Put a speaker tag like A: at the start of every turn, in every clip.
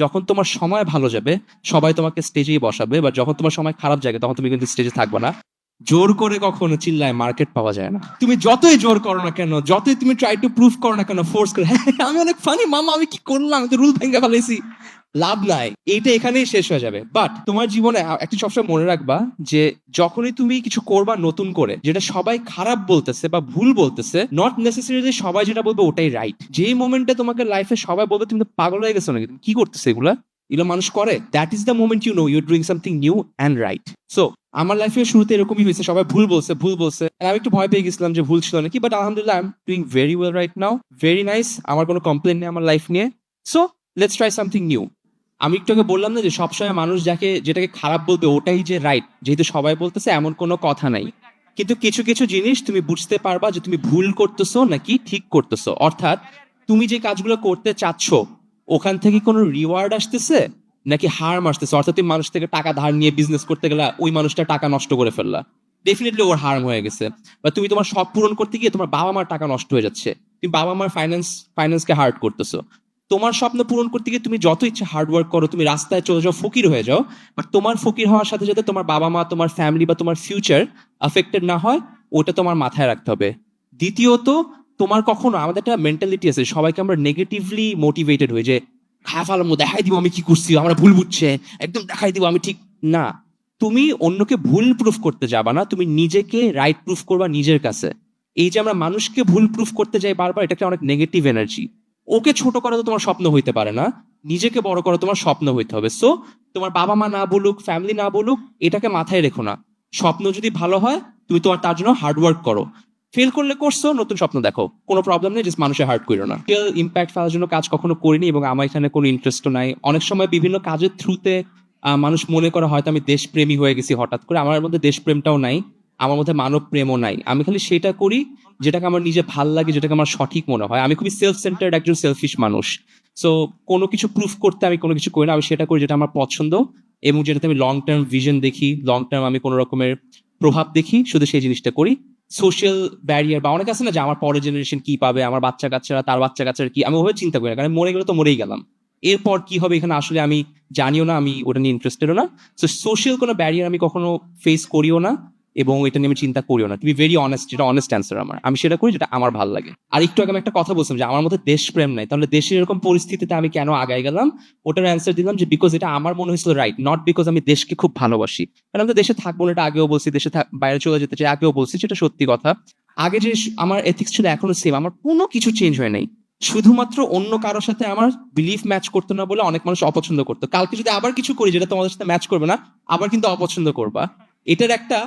A: যখন তোমার সময় ভালো যাবে সবাই তোমাকে স্টেজেই বসাবে, বা যখন তোমার সময় খারাপ যাবে তখন তুমি কিন্তু স্টেজে থাকবে না। জোর করে কখনো চিল্লায় মার্কেট পাওয়া যায় না। তুমি যতই জোর করো না কেন, যতই তুমি ট্রাই টু প্রুভ করো না কেন, ফোর্স করে হ্যাঁ আমি অনেক ফানি মামা, আমি কি করলাম, আমি তো রুল ভেঙে ফেলেছি, লাভ নাই, এইটা এখানেই শেষ হয়ে যাবে। বাট তোমার জীবনে একটা সবসময় মনে রাখবা যে যখনই তুমি কিছু করবা নতুন করে, যেটা সবাই খারাপ বলতেছে বা ভুল বলতেছে, নট নেসেসারিলি সবাই যেটা বলবে ওটাই রাইট। যেই মোমেন্টে তোমাকে লাইফে সবাই বলবে তুমি তো পাগল হয়ে গেছো নাকি, তুমি কি করতেছো এগুলা, এগুলো মানুষ করে, that is the moment you know you're doing something new and right. So আমার লাইফে শুরুতে এরকমই হয়েছে, সবাই ভুল বলছে ভুল বলছে, আর আমি একটু ভয় পেয়ে গেছিলাম যে ভুল ছিল নাকি, বাট আলহামদুলিল্লাহ I am doing very well right now, very nice, আমার কোনো কমপ্লেন নেই আমার লাইফ নিয়ে। So let's try something new. আমি একটু আগে বললাম না যে সবসময় মানুষ যেটাকে খারাপ বলবে ওটাই যে রাইট, যেহেতু সবাই বলতেছে এমন কোনো কথা নাই। কিন্তু কিছু কিছু জিনিস তুমি বুঝতে পারবা যে তুমি ভুল করতেছো নাকি ঠিক করতেছো, অর্থাৎ তুমি যে কাজগুলো করতে চাচ্ছ ওখান থেকে কোনো রিওয়ার্ড আসতেছে নাকি হার্ম আসতেছে। অর্থাৎ তুমি মানুষ থেকে টাকা ধার নিয়ে বিজনেস করতে গেলা, ওই মানুষটা টাকা নষ্ট করে ফেললা, ডেফিনেটলি ওর হার্ম হয়ে গেছে। বা তুমি তোমার শখ পূরণ করতে গিয়ে তোমার বাবা মার টাকা নষ্ট হয়ে যাচ্ছে, তুমি বাবা মার ফাইন্যান্সকে হার্ট করতেছো। তোমার স্বপ্ন পূরণ করতে গিয়ে তুমি যত ইচ্ছা হার্ড ওয়ার্ক করো, তুমি রাস্তায় চলে যাও, ফকির হয়ে যাও, বাট তোমার ফকির হওয়ার সাথে সাথে তোমার বাবা মা, তোমার ফ্যামিলি বা তোমার ফিউচার আফেক্টেড না হয়, ওটা তোমার মাথায় রাখতে হবে। দ্বিতীয়ত, তোমার কখনো, আমাদের একটা মেন্টালিটি আছে সবাইকে আমরা নেগেটিভলি মোটিভেটেড হই যে হ্যাঁ ফালামু, দেখাই দিব আমি কি করছি, আমরা ভুল বুঝছে, একদম দেখাই দিব আমি ঠিক। না, তুমি অন্যকে ভুল প্রুফ করতে যাবা না, তুমি নিজেকে রাইট প্রুফ করবা নিজের কাছে। এই যে আমরা মানুষকে ভুল প্রুফ করতে যাই বারবার, এটা একটা অনেক নেগেটিভ এনার্জি। ওকে ছোট করা তো তোমার স্বপ্ন হইতে পারে না, নিজেকে বড় করা তোমার স্বপ্ন হইতে হবে। সো তোমার বাবা মা না বলুক, ফ্যামিলি না বলুক, এটাকে মাথায় রেখো না। স্বপ্ন যদি ভালো হয় তুমি তোমার তার জন্য হার্ড ওয়ার্ক করো, ফেল করলে করছো, নতুন স্বপ্ন দেখো, কোনো প্রবলেম নেই, জাস্ট মানুষের হার্ট করো না। ইম্প্যাক্ট ফেলার জন্য কাজ কখনো করিনি এবং আমার এখানে কোনো ইন্টারেস্টও নাই। অনেক সময় বিভিন্ন কাজের থ্রুতে মানুষ মনে করে হয়তো আমি দেশপ্রেমী হয়ে গেছি হঠাৎ করে, আমার মধ্যে দেশপ্রেমটাও নাই, আমার মধ্যে মানব প্রেমও নাই। আমি খালি সেটা করি যেটাকে আমার নিজে ভাল লাগে, যেটাকে আমার সঠিক মনে হয়। আমি খুবই সেলফ সেন্টার্ড একজন সেলফিশ মানুষ। সো কোনো কিছু প্রুফ করতে আমি কোনো কিছু করি না, আমি সেটা করি যেটা আমার পছন্দ এবং যেটাতে আমি লং টার্ম ভিশন দেখি, লং টার্ম আমি কোনো রকমের প্রভাব দেখি, শুধু সেই জিনিসটা করি। সোশ্যাল ব্যারিয়ার বা অনেক আছে না যে আমার পরের জেনারেশন কি পাবে, আমার বাচ্চা কাচ্চারা, তার বাচ্চা কাচ্চারা কি, আমি ওভাবে চিন্তা করি না, কারণ মরে গেলে তো মরেই গেলাম, এরপর কি হবে এখানে আসলে আমি জানিও না, আমি ওটা নিয়ে ইন্টারেস্টেডও না। সো সোশ্যাল কোনো ব্যারিয়ার আমি কখনো ফেস করিও না এবং এটা নিয়ে আমি চিন্তা করিও না। টু বি ভেরি অনেস্ট, যেটা অনেস্ট অ্যান্সার আমার, আমি সেটা করি যেটা আমার ভালো লাগে। আর একটু আগে আমি একটা কথা বলছিলাম যে আমার মধ্যে দেশপ্রেম নাই, তাহলে দেশের এরকম পরিস্থিতিতে আমি কেন আগায় গেলাম, ওটার অ্যান্সার দিলাম যে বিকজ এটা আমার মনে হয়েছিল রাইট, নট বিকজ আমি দেশকে খুব ভালোবাসি। কারণ আমি তো দেশে থাকবো না, এটা আগেও বলছি, দেশে বাইরে চলে যেতে চাই আগেও বলছি, যেটা সত্যি কথা। আগে যে আমার এথিক্স ছিল এখনো সেম, আমার কোনো কিছু চেঞ্জ হয় নাই। শুধুমাত্র অন্য কারোর সাথে আমার বিলিফ ম্যাচ করতো না বলে অনেক মানুষ অপছন্দ করতো। কালকে যদি আবার কিছু করি যেটা তোমাদের সাথে ম্যাচ করবে না, আবার কিন্তু অপছন্দ করবা। এটার একটা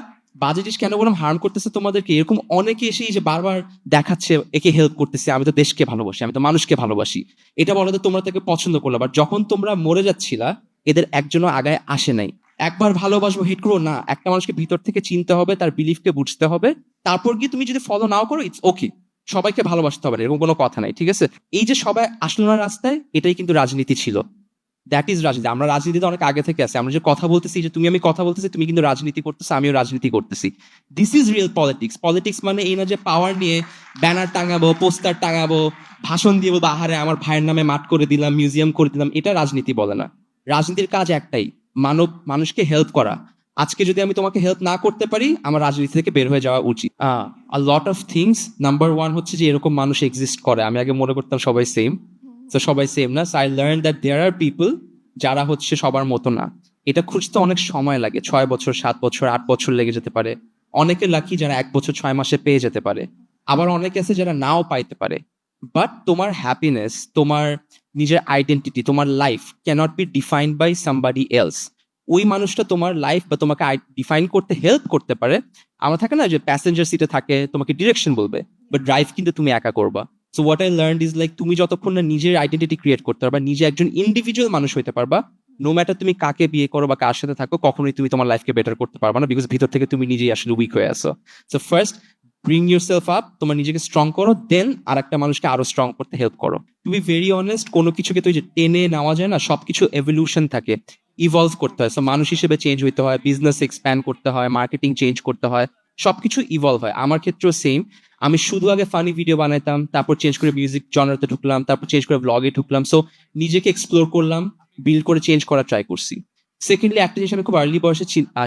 A: বাজে জিনিস কেন বললাম, হার্ম করতেছে তোমাদেরকে। এরকম অনেকে এসে যে বারবার দেখাচ্ছে একে হেল্প করতেছে, আমি তো দেশকে ভালোবাসি, আমি তো মানুষকে ভালোবাসি, এটা বলাতে তোমরা তাকে পছন্দ করলো, বাট যখন তোমরা মরে যাচ্ছিলা এদের একজনও আগায় আসে নাই। একবার ভালোবাসবো হিট করবো না, একটা মানুষকে ভিতর থেকে চিনতে হবে, তার বিলিফকে বুঝতে হবে, তারপর গিয়ে তুমি যদি ফলো নাও করো ইটস ওকে। সবাইকে ভালোবাসতে হবে না এরকম কোনো কথা নাই, ঠিক আছে? এই যে সবাই আসলো না রাস্তায়, এটাই কিন্তু রাজনীতি ছিল। দ্যাট ইজ রাজনীতি। আমরা রাজনীতিতে অনেক আগে থেকে আছি, আমরা যে কথা বলতেছি, যে তুমি আমি কথা বলতেছি, তুমি কিন্তু রাজনীতি করতেছো, আমিও রাজনীতি করতেছি। This is real politics. Politics মানে এই না যে পাওয়ার নিয়ে ব্যানার টাঙাবো, পোস্টার টাঙাবো, ভাষণ দিয়ে বলবো আহারে আমার ভাইয়ের নামে মাঠ করে দিলাম, মিউজিয়াম করে দিলাম, এটা রাজনীতি বলে না। রাজনীতির কাজ একটাই, মানুষকে হেল্প করা। আজকে যদি আমি তোমাকে হেল্প না করতে পারি, আমার রাজনীতি থেকে বের হয়ে যাওয়া উচিত। A lot of things. Number one হচ্ছে যে এরকম মানুষ এক্সিস্ট করে, আমি আগে মনে করতাম সবাই সেম। তো সবাই সেম না। I learn that there are people যারা হচ্ছে সবার মতো না। এটা খুঁজতে অনেক সময় লাগে, 6 বছর, 7 বছর, 8 বছর লেগে যেতে পারে। অনেকে লাকি যারা 1 বছর 6 মাসে পেয়ে যেতে পারে, আবার অনেকে আছে যারা নাও পাইতে পারে। বাট তোমার হ্যাপিনেস, তোমার নিজের আইডেন্টিটি, তোমার life cannot be defined by somebody else. ওই মানুষটা তোমার লাইফ বা তোমাকে ডিফাইন করতে হেল্প করতে পারে। আমার থাকে না যে প্যাসেঞ্জার সিটে থাকে, তোমাকে ডিরেকশন বলবে, বাট ড্রাইভ কিন্তু তুমি একা করবা। So what I learn is like, তুমি যতক্ষণ না নিজের আইডেন্টিটি ক্রিয়েট করতে পারবা, নিজে একজন ইন্ডিভিজুয়াল মানুষ হইতে পারবা, নো ম্যাটার তুমি কাকে বিয়ে করো বা কার সাথে থাকো, কখনোই তুমি তোমার লাইফকে বেটার করতে পারবা না, বিকজ ভিতর থেকে তুমি নিজেই আসলে উইক হয়ে আসো। So first bring your self up, তোমার নিজেকে স্ট্রং করো, দেন আর একটা মানুষকে আরো স্ট্রং করতে হেল্প করো। টু বি ভেরি অনেস্ট, কোনো কিছুকে তো যে টেনে নেওয়া যায় না, সবকিছু এভলিউশন থাকে, ইভলভ করতে হয়। সো মানুষ হিসেবে চেঞ্জ হইতে হয়, বিজনেস এক্সপ্যান্ড করতে হয়, মার্কেটিং চেঞ্জ করতে হয়, সবকিছু ইভলভ হয়। আমার ক্ষেত্রেও সেম। আমি শুধু আগে ফানি ভিডিও বানাইতাম, তারপর চেঞ্জ করে মিউজিক জনারতে ঢুকলাম, তারপর চেঞ্জ করে ব্লগে ঢুকলাম। সো নিজেকে এক্সপ্লোর করলাম, বিল্ড করে চেঞ্জ করার ট্রাই করছি। সেকেন্ডলি একটা জিনিস আমি খুব আর্লি বয়সে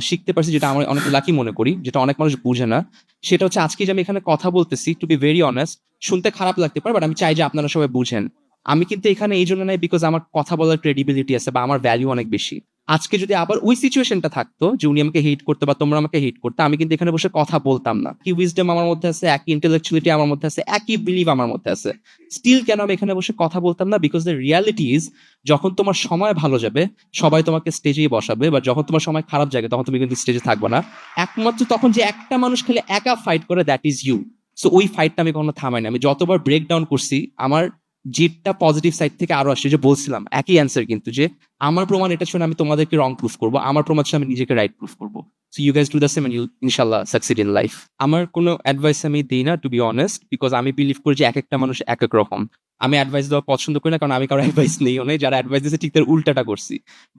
A: শিখতে পারছি, যেটা আমার অনেক লাকি মনে করি, যেটা অনেক মানুষ বুঝে না। সেটা হচ্ছে আজকে যে আমি এখানে কথা বলতেছি, টু বি ভেরি অনেস্ট, শুনতে খারাপ লাগতে পারে, বাট আমি চাই যে আপনারা সবাই বুঝেন। আমি কিন্তু এখানে এই জন্য নাই বিকজ আমার কথা বলার ক্রেডিবিলিটি আছে বা আমার ভ্যালু অনেক বেশি। আজকে যদি আবার ওই সিচুয়েশনটা থাকতো যে উনি আমাকে হেট করতে বা তোমরা আমাকে হেট করতে, আমি কিন্তু এখানে বসে কথা বলতাম না। কি উইজডম আমার মধ্যে আছে, একই ইন্টেলেকচুয়ালিটি আমার মধ্যে আছে, একই বিলিভ আমার মধ্যে আছে, স্টিল কেন আমি এখানে বসে কথা বলতাম না? বিকজ দ্য রিয়ালিটি ইজ, যখন তোমার সময় ভালো যাবে সবাই তোমাকে স্টেজেই বসাবে, বা যখন তোমার সময় খারাপ যাবে তখন তুমি কিন্তু স্টেজে থাকবে না। একমাত্র তখন যে একটা মানুষ খালি একা ফাইট করে, দ্যাট ইজ ইউ। সো ওই ফাইটটা আমি কখনো থামাই না। আমি যতবার ব্রেক ডাউন করছি, আমার জিতটা পজিটিভ সাইড থেকে আরো আসছে। যে বলছিলাম একই অ্যান্সার, কিন্তু যে আমার প্রমাণ এটা শুনে আমি তোমাদেরকে রং প্রুফ করবো, আমার প্রমাণ শুনে আমি নিজেকে রাইট প্রুফ করবো। So you guys do the same and you ইনশাল্লাহ সাকসিড ইন লাইফ। আমার কোনো অ্যাডভাইস আমি দিই না, টু বি অনেস্ট, বিকজ আমি বিলিভ করি যে এক একটা মানুষ এক এক রকম। আমি অ্যাডভাইস দেওয়া পছন্দ করি না, কারণ আমি কারো অ্যাডভাইস নেই অনেক, যারা অ্যাডভাইস দিয়েছে ঠিক তার উল্টাটা করছি।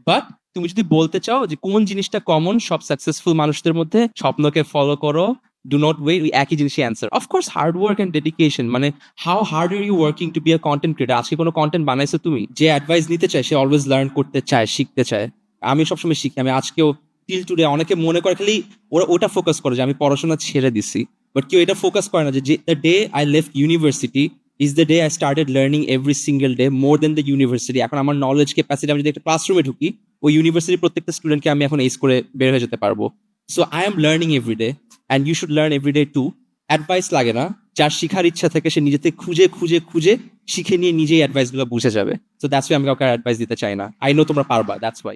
A: বাট তুমি যদি বলতে চাও যে কোন জিনিসটা কমন সব সাকসেসফুল মানুষদের মধ্যে, স্বপ্নকে ফলো করো, ডু নট ওয়েট, ওই একই জিনিসই answer. Of course hard work and dedication, মানে how hard are you working to be a content creator? আজকে কোনো কন্টেন্ট বানাইছো তুমি? যে অ্যাডভাইস নিতে চায় সে অলওয়েজ লার্ন করতে চায়, শিখতে চায়। আমি সবসময় শিখি। আমি আজকেও টিল টুডে, অনেকে মনে করে খালি ওরা ওটা ফোকাস করে যে আমি পড়াশোনা ছেড়ে দিছি, বাট কেউ এটা ফোকাস করে না যে the day I left university is the day I started learning every single day more than the university. এখন আমার নলেজ ক্যাপাসিটি, আমি যদি একটা ক্লাসরুমে ঢুকি, ওই ইউনিভার্সিটির প্রত্যেকটা স্টুডেন্টকে আমি এখন এইস করে বের হয়ে যেতে পারবো। So I am learning every day and you should learn every day too. Advice লাগে না, যার শিখার ইচ্ছা থেকে সে নিজেতে খুঁজে খুঁজে খুঁজে শিখে নিয়ে নিজেই অ্যাডভাইসগুলো বুঝে যাবে। সো দ্যাটস ওয়াই আমি কাউকে অ্যাডভাইস দিতে চাই না। আই নো তোমরা পারবা, দ্যাটস ওয়াই।